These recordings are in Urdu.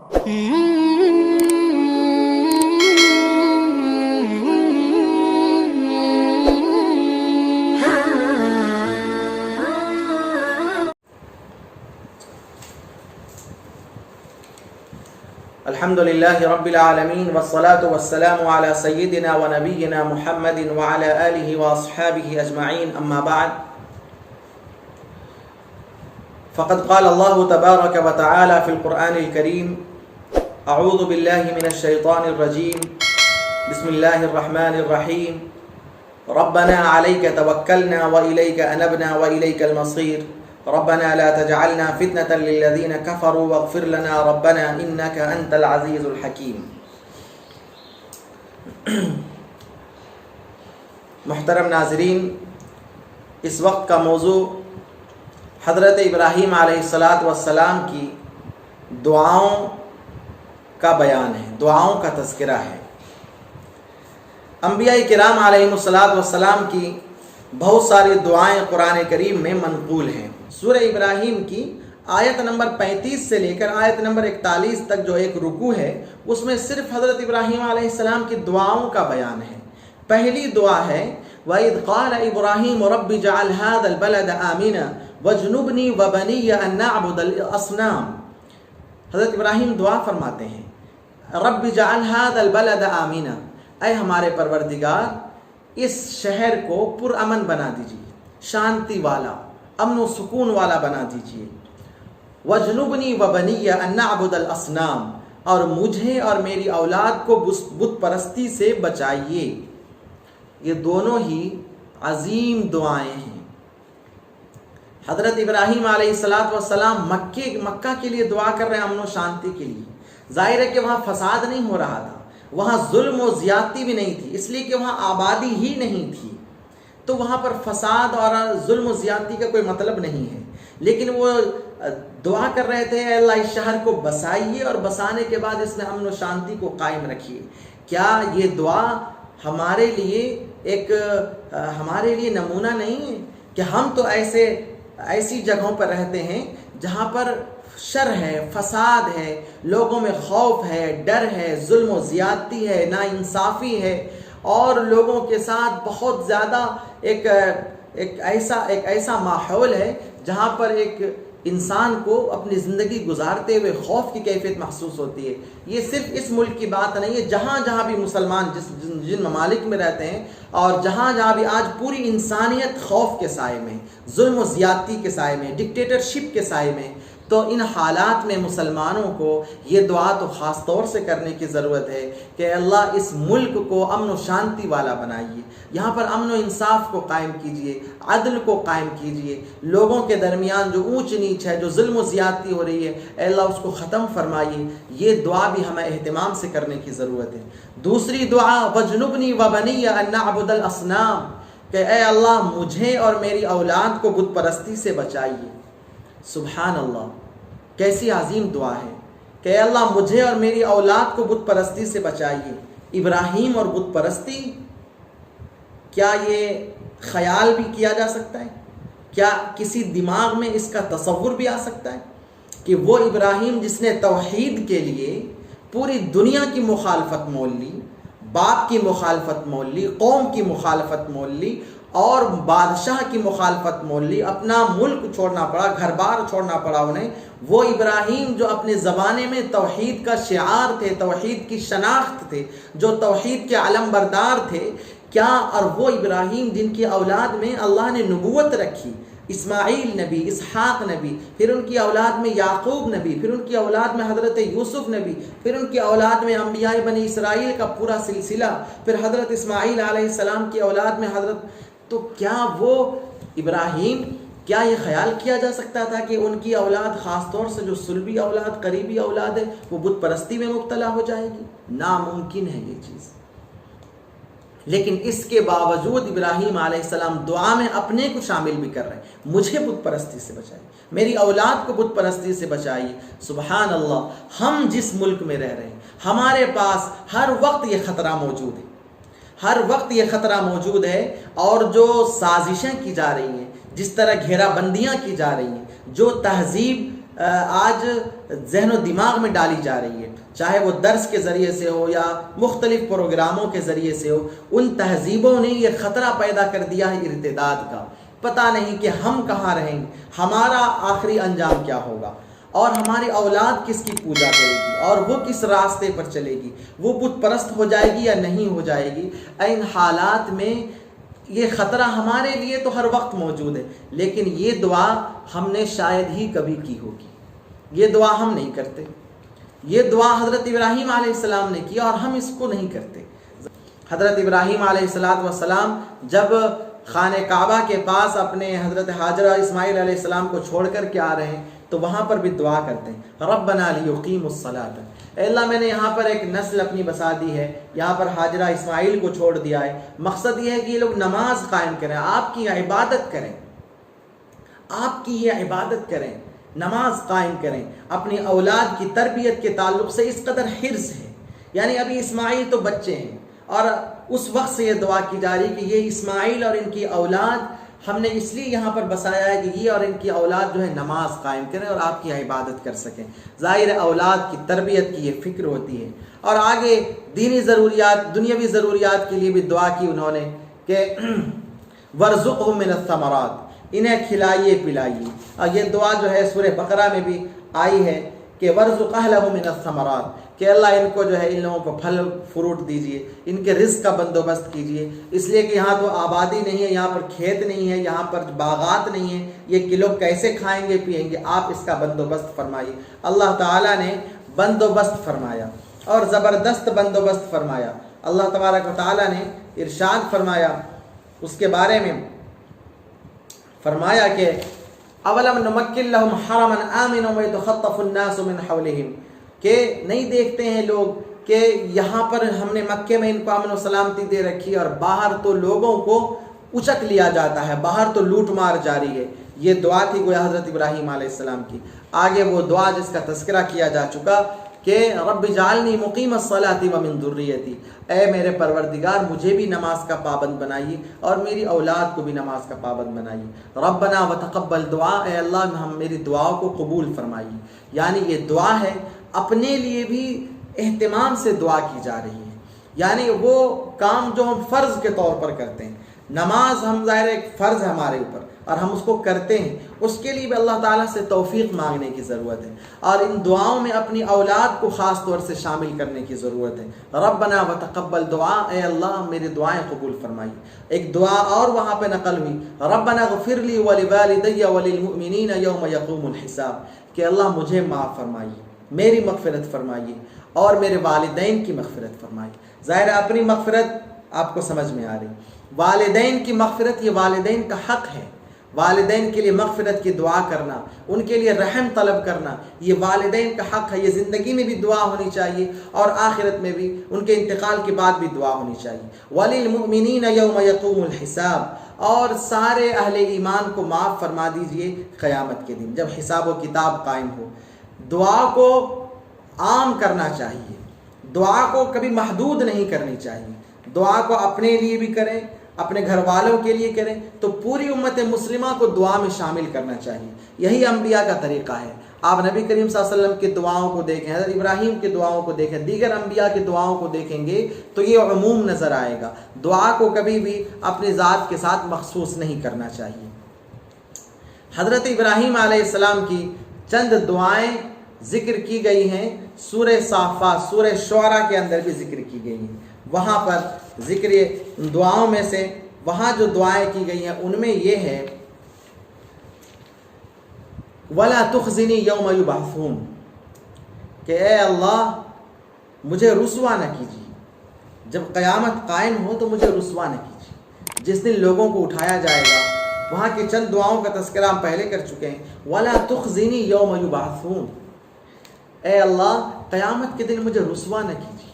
الحمد لله رب العالمين والصلاة والسلام على سيدنا ونبينا محمد وعلى آله وأصحابه أجمعين أما بعد فقد قال الله تبارك وتعالى في القرآن الكريم أعوذ بالله من الشيطان الرجيم بسم الله الرحمن الرحيم ربنا عليك توكلنا وإليك أنبنا وإليك المصير ربنا لا تجعلنا فتنة للذين كفروا واغفر لنا ربنا إنك أنت العزيز الحكيم. محترم ناظرین، اس وقت کا موضوع حضرت ابراہیم علیہ السلام کی دعاؤں کا بیان ہے، دعاؤں کا تذکرہ ہے۔ انبیاء کرام علیہ السلام کی بہت ساری دعائیں قرآن کریم میں منقول ہیں۔ سورہ ابراہیم کی آیت نمبر 35 سے لے کر آیت نمبر 41 تک جو ایک رکوع ہے، اس میں صرف حضرت ابراہیم علیہ السلام کی دعاؤں کا بیان ہے۔ پہلی دعا ہے وَإِذْ قَالَ إِبْرَاهِيمُ رَبِّ اجْعَلْ هَذَا الْبَلَدَ آمِنًا وَاجْنُبْنِي وَبَنِيَّ أَن نَّعْبُدَ الْأَصْنَامَ۔ حضرت ابراہیم دعا فرماتے ہیں رب اجعل هذا البلد آمنا، اے ہمارے پروردگار اس شہر کو پرامن بنا دیجیے، شانتی والا، امن و سکون والا بنا دیجیے۔ وَاجْنُبْنِي وَبَنِيَّ أَن نَّعْبُدَ الْأَصْنَامَ، اور مجھے اور میری اولاد کو بت پرستی سے بچائیے۔ یہ دونوں ہی عظیم دعائیں ہیں۔ حضرت ابراہیم علیہ السلام مکہ کے لیے دعا کر رہے ہیں، امن و شانتی کے لیے۔ ظاہر ہے کہ وہاں فساد نہیں ہو رہا تھا، وہاں ظلم و زیادتی بھی نہیں تھی، اس لیے کہ وہاں آبادی ہی نہیں تھی، تو وہاں پر فساد اور ظلم و زیادتی کا کوئی مطلب نہیں ہے۔ لیکن وہ دعا کر رہے تھے اے اللہ اس شہر کو بسائیے اور بسانے کے بعد اس میں امن و شانتی کو قائم رکھیے۔ کیا یہ دعا ہمارے لیے نمونہ نہیں ہے کہ ہم تو ایسی جگہوں پر رہتے ہیں جہاں پر شر ہے، فساد ہے، لوگوں میں خوف ہے، ڈر ہے، ظلم و زیادتی ہے، ناانصافی ہے، اور لوگوں کے ساتھ بہت زیادہ ایک ایسا ماحول ہے جہاں پر ایک انسان کو اپنی زندگی گزارتے ہوئے خوف کی کیفیت محسوس ہوتی ہے۔ یہ صرف اس ملک کی بات نہیں ہے، جہاں جہاں بھی مسلمان جن ممالک میں رہتے ہیں اور جہاں جہاں بھی آج پوری انسانیت خوف کے سائے میں، ظلم و زیادتی کے سائے میں، ڈکٹیٹرشپ کے سائے میں، تو ان حالات میں مسلمانوں کو یہ دعا تو خاص طور سے کرنے کی ضرورت ہے کہ اللہ اس ملک کو امن و شانتی والا بنائیے، یہاں پر امن و انصاف کو قائم کیجئے، عدل کو قائم کیجئے، لوگوں کے درمیان جو اونچ نیچ ہے، جو ظلم و زیادتی ہو رہی ہے، اے اللہ اس کو ختم فرمائیے۔ یہ دعا بھی ہمیں اہتمام سے کرنے کی ضرورت ہے۔ دوسری دعا وَاجْنُبْنِي وَبَنِيَّ أَن نَّعْبُدَ الْأَصْنَامَ، کہ اے اللہ مجھے اور میری اولاد کو بت پرستی سے بچائیے۔ سبحان اللہ، کیسی عظیم دعا ہے کہ اے اللہ مجھے اور میری اولاد کو بت پرستی سے بچائیے۔ ابراہیم اور بت پرستی، کیا یہ خیال بھی کیا جا سکتا ہے؟ کیا کسی دماغ میں اس کا تصور بھی آ سکتا ہے کہ وہ ابراہیم جس نے توحید کے لیے پوری دنیا کی مخالفت مول لی، باپ کی مخالفت مول لی، قوم کی مخالفت مول لی اور بادشاہ کی مخالفت مول لی، اپنا ملک چھوڑنا پڑا، گھر بار چھوڑنا پڑا انہیں، وہ ابراہیم جو اپنے زمانے میں توحید کا شعار تھے، توحید کی شناخت تھے، جو توحید کے علم بردار تھے، کیا اور وہ ابراہیم جن کی اولاد میں اللہ نے نبوت رکھی، اسماعیل نبی، اسحاق نبی، پھر ان کی اولاد میں یعقوب نبی، پھر ان کی اولاد میں حضرت یوسف نبی، پھر ان کی اولاد میں انبیاء بنی اسرائیل کا پورا سلسلہ، پھر حضرت اسماعیل علیہ السلام کی اولاد میں تو کیا وہ ابراہیم، کیا یہ خیال کیا جا سکتا تھا کہ ان کی اولاد، خاص طور سے جو صلبی اولاد، قریبی اولاد ہے، وہ بت پرستی میں مبتلا ہو جائے گی؟ ناممکن ہے یہ چیز۔ لیکن اس کے باوجود ابراہیم علیہ السلام دعا میں اپنے کو شامل بھی کر رہے ہیں، مجھے بت پرستی سے بچائیے، میری اولاد کو بت پرستی سے بچائیے۔ سبحان اللہ، ہم جس ملک میں رہ رہے ہیں ہمارے پاس ہر وقت یہ خطرہ موجود ہے، ہر وقت یہ خطرہ موجود ہے، اور جو سازشیں کی جا رہی ہیں، جس طرح گھیرا بندیاں کی جا رہی ہیں، جو تہذیب آج ذہن و دماغ میں ڈالی جا رہی ہے، چاہے وہ درس کے ذریعے سے ہو یا مختلف پروگراموں کے ذریعے سے ہو، ان تہذیبوں نے یہ خطرہ پیدا کر دیا ہے ارتداد کا۔ پتہ نہیں کہ ہم کہاں رہیں گے، ہمارا آخری انجام کیا ہوگا، اور ہماری اولاد کس کی پوجا کرے گی، اور وہ کس راستے پر چلے گی، وہ بت پرست ہو جائے گی یا نہیں ہو جائے گی۔ ان حالات میں یہ خطرہ ہمارے لیے تو ہر وقت موجود ہے، لیکن یہ دعا ہم نے شاید ہی کبھی کی ہوگی، یہ دعا ہم نہیں کرتے۔ یہ دعا حضرت ابراہیم علیہ السلام نے کی اور ہم اس کو نہیں کرتے۔ حضرت ابراہیم علیہ السلام جب خانہ کعبہ کے پاس اپنے حضرت حاجرہ اسماعیل علیہ السلام کو چھوڑ کر کے آ رہے ہیں تو وہاں پر بھی دعا کرتے ہیں، ربنا لیقیموا الصلاۃ، اے اللہ میں نے یہاں پر ایک نسل اپنی بسا دی ہے، یہاں پر حاجرہ اسماعیل کو چھوڑ دیا ہے، مقصد یہ ہے کہ یہ لوگ نماز قائم کریں، آپ کی عبادت کریں، آپ کی یہ عبادت کریں، نماز قائم کریں۔ اپنی اولاد کی تربیت کے تعلق سے اس قدر حرص ہے، یعنی ابھی اسماعیل تو بچے ہیں، اور اس وقت سے یہ دعا کی جا رہی کہ یہ اسماعیل اور ان کی اولاد ہم نے اس لیے یہاں پر بسایا ہے کہ یہ اور ان کی اولاد جو ہے نماز قائم کریں اور آپ کی عبادت کر سکیں۔ ظاہر ہے اولاد کی تربیت کی یہ فکر ہوتی ہے، اور آگے دینی ضروریات، دنیاوی ضروریات کے لیے بھی دعا کی انہوں نے کہ وَارْزُقْهُم مِّنَ الثَّمَرَاتِ، انہیں کھلائیے پلائیے۔ اور یہ دعا جو ہے سورہ بقرہ میں بھی آئی ہے کہ وَارْزُقْ أَهْلَهُ مِنَ الثَّمَرَاتِ، کہ اللہ ان کو جو ہے ان لوگوں کو پھل فروٹ دیجئے، ان کے رزق کا بندوبست کیجئے، اس لیے کہ یہاں تو آبادی نہیں ہے، یہاں پر کھیت نہیں ہے، یہاں پر باغات نہیں ہیں، یہ کہ لوگ کیسے کھائیں گے پیئیں گے، آپ اس کا بندوبست فرمائیے۔ اللہ تعالیٰ نے بندوبست فرمایا اور زبردست بندوبست فرمایا۔ اللہ تبارک و تعالیٰ نے ارشاد فرمایا اس کے بارے میں، فرمایا کہ اولم نمکن لہم حرما آمنا ویتخطف الناس من حولہم، کہ نہیں دیکھتے ہیں لوگ کہ یہاں پر ہم نے مکے میں ان کو امن و سلامتی دے رکھی، اور باہر تو لوگوں کو اچک لیا جاتا ہے، باہر تو لوٹ مار جاری ہے۔ یہ دعا تھی گویا حضرت ابراہیم علیہ السلام کی۔ آگے وہ دعا جس کا تذکرہ کیا جا چکا کہ رب اجعلنی مقیم الصلاۃ ومن ذریتی، اے میرے پروردگار مجھے بھی نماز کا پابند بنائیے اور میری اولاد کو بھی نماز کا پابند بنائیے۔ ربنا وتقبل دعا، اے اللہ ہم میری دعاؤں کو قبول فرمائیے۔ یعنی یہ دعا ہے، اپنے لیے بھی اہتمام سے دعا کی جا رہی ہے، یعنی وہ کام جو ہم فرض کے طور پر کرتے ہیں، نماز ہم ظاہر ایک فرض ہے ہمارے اوپر اور ہم اس کو کرتے ہیں، اس کے لیے بھی اللہ تعالیٰ سے توفیق مانگنے کی ضرورت ہے، اور ان دعاؤں میں اپنی اولاد کو خاص طور سے شامل کرنے کی ضرورت ہے۔ ربنا وتقبل دعا، اے اللہ میری دعائیں قبول فرمائیے۔ ایک دعا اور وہاں پہ نقل ہوئی، ربنا اغفر لی ولوالدی وللمؤمنین یوم یقوم الحساب، کہ اللہ مجھے معاف فرمائیے، میری مغفرت فرمائیے اور میرے والدین کی مغفرت فرمائیے۔ ظاہر ہے اپنی مغفرت آپ کو سمجھ میں آ رہی، والدین کی مغفرت یہ والدین کا حق ہے، والدین کے لیے مغفرت کی دعا کرنا، ان کے لیے رحم طلب کرنا یہ والدین کا حق ہے، یہ زندگی میں بھی دعا ہونی چاہیے اور آخرت میں بھی، ان کے انتقال کے بعد بھی دعا ہونی چاہیے۔ وَلِلْمُؤْمِنِينَ يَوْمَ يَقُومُ الْحِسَابِ، اور سارے اہل ایمان کو معاف فرما دیجئے قیامت کے دن جب حساب و کتاب قائم ہو۔ دعا کو عام کرنا چاہیے، دعا کو کبھی محدود نہیں کرنی چاہیے، دعا کو اپنے لیے بھی کریں، اپنے گھر والوں کے لیے کریں، تو پوری امت مسلمہ کو دعا میں شامل کرنا چاہیے۔ یہی انبیاء کا طریقہ ہے۔ آپ نبی کریم صلی اللہ علیہ وسلم کی دعاؤں کو دیکھیں، حضرت ابراہیم کی دعاؤں کو دیکھیں، دیگر انبیاء کی دعاؤں کو دیکھیں گے تو یہ عموم نظر آئے گا۔ دعا کو کبھی بھی اپنی ذات کے ساتھ مخصوص نہیں کرنا چاہیے۔ حضرت ابراہیم علیہ السلام کی چند دعائیں ذکر کی گئی ہیں سورہ صافات، سورہ شعراء کے اندر بھی ذکر کی گئی ہیں۔ وہاں پر ذکر دعاؤں میں سے وہاں جو دعائیں کی گئی ہیں ان میں یہ ہے وَلَا تُخْزِنِي يَوْمَ يُبْعَثُونَ، کہ اے اللہ مجھے رسوا نہ کیجیے، جب قیامت قائم ہو تو مجھے رسوا نہ کیجیے، جس دن لوگوں کو اٹھایا جائے گا۔ وہاں کی چند دعاؤں کا تذکرہ ہم پہلے کر چکے ہیں۔ وَلَا تُخْزِنِي يَوْمَ يُبْعَثُونَ، اے اللہ قیامت کے دن مجھے رسوا نہ کیجیے۔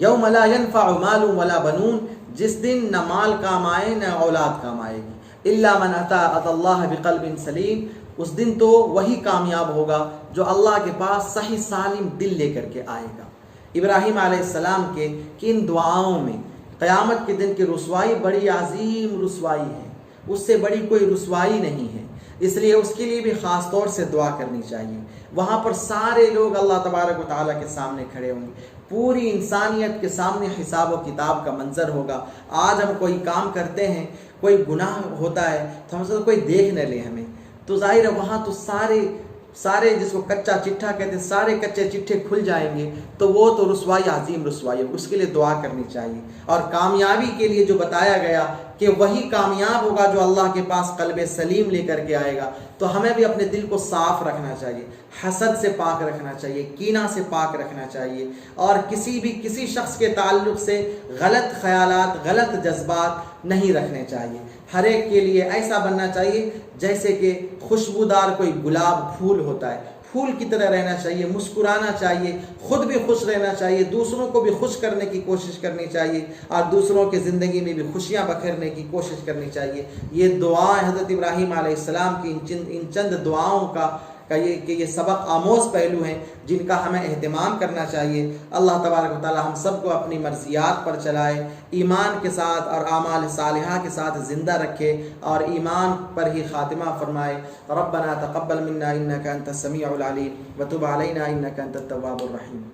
یوم لا ينفع مال ولا بنون، جس دن نہ مال کام آئے نہ اولاد کام آئے گی، الا من اتى اللہ بقلب سلیم، اس دن تو وہی کامیاب ہوگا جو اللہ کے پاس صحیح سالم دل لے کر کے آئے گا۔ ابراہیم علیہ السلام کے ان دعاؤں میں قیامت کے دن کی رسوائی بڑی عظیم رسوائی ہے، اس سے بڑی کوئی رسوائی نہیں ہے، اس لیے اس کے لیے بھی خاص طور سے دعا کرنی چاہیے۔ وہاں پر سارے لوگ اللہ تبارک و تعالیٰ کے سامنے کھڑے ہوں گے، پوری انسانیت کے سامنے حساب و کتاب کا منظر ہوگا۔ آج ہم کوئی کام کرتے ہیں، کوئی گناہ ہوتا ہے تو ہم سے کوئی دیکھ نہ لے ہمیں، تو ظاہر ہے وہاں تو سارے جس کو کچا چٹھا کہتے ہیں، سارے کچے چٹھے کھل جائیں گے، تو وہ تو رسوائی، عظیم رسوائی ہے، اس کے لیے دعا کرنی چاہیے۔ اور کامیابی کے لیے جو بتایا گیا کہ وہی کامیاب ہوگا جو اللہ کے پاس قلب سلیم لے کر کے آئے گا، تو ہمیں بھی اپنے دل کو صاف رکھنا چاہیے، حسد سے پاک رکھنا چاہیے، کینہ سے پاک رکھنا چاہیے، اور کسی شخص کے تعلق سے غلط خیالات، غلط جذبات نہیں رکھنے چاہیے۔ ہر ایک کے لیے ایسا بننا چاہیے جیسے کہ خوشبودار کوئی گلاب پھول ہوتا ہے، پھول کی طرح رہنا چاہیے، مسکرانا چاہیے، خود بھی خوش رہنا چاہیے، دوسروں کو بھی خوش کرنے کی کوشش کرنی چاہیے، اور دوسروں کی زندگی میں بھی خوشیاں بکھیرنے کی کوشش کرنی چاہیے۔ یہ دعائیں حضرت ابراہیم علیہ السلام کی ان چند دعاؤں کا یہ سبق آموز پہلو ہیں جن کا ہمیں اہتمام کرنا چاہیے۔ اللہ تبارک و تعالی ہم سب کو اپنی مرضیات پر چلائے، ایمان کے ساتھ اور اعمال صالحہ کے ساتھ زندہ رکھے، اور ایمان پر ہی خاتمہ فرمائے۔ ربنا تقبل منا انک انت السمیع العلیم وتب علینا انک انت التواب الرحیم۔